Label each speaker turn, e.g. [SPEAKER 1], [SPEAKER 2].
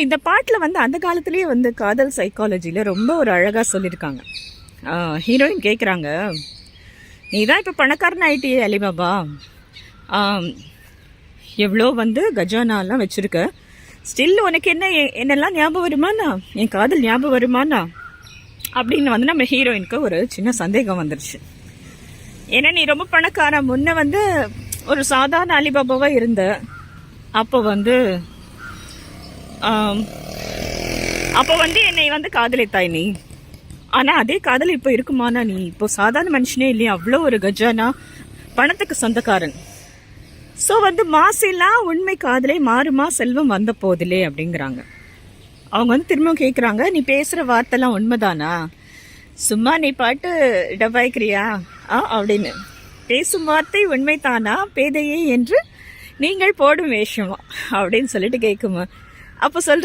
[SPEAKER 1] இந்த பாட்டில் வந்து அந்த காலத்துலேயே வந்து காதல் சைக்காலஜியில் ரொம்ப ஒரு அழகாக சொல்லியிருக்காங்க. ஹீரோயின் கேட்குறாங்க, நீ தான் இப்போ பணக்காரன் ஆகிட்டியே அலிபாபா, எவ்வளோ வந்து கஜானாலாம் வச்சுருக்க, ஸ்டில் உனக்கு என்னெல்லாம் ஞாபகம் வருமானா, என் காதல் ஞாபகம் வருமானா அப்படின்னு வந்து நம்ம ஹீரோயினுக்கு ஒரு சின்ன சந்தேகம் வந்துருச்சு. ஏன்னா நீ ரொம்ப பணக்காரன், முன்ன வந்து ஒரு சாதாரண அலிபாபாவாக இருந்த, அப்போ வந்து என்னை வந்து காதலித்தாய் நீ. ஆனால் அதே காதல் இப்போ இருக்குமானா, நீ இப்போ சாதாரண மனுஷனே இல்லையா, அவ்வளோ ஒரு கஜானா, பணத்துக்கு சொந்தக்காரன். ஸோ வந்து மாசிலாம் உண்மை காதலை மாறுமா செல்வம் வந்த போதிலே அப்படிங்கிறாங்க. அவங்க வந்து திரும்பவும் கேட்குறாங்க, நீ பேசுகிற வார்த்தைலாம் உண்மைதானா, சும்மா நீ பாட்டு டபாய்க்கிறியா அப்படின்னு. பேசும் வார்த்தை உண்மைதானா பேதையே என்று நீங்கள் போடும் வேஷமா அப்படின்னு சொல்லிட்டு கேட்குமா. அப்போ சொல்கிற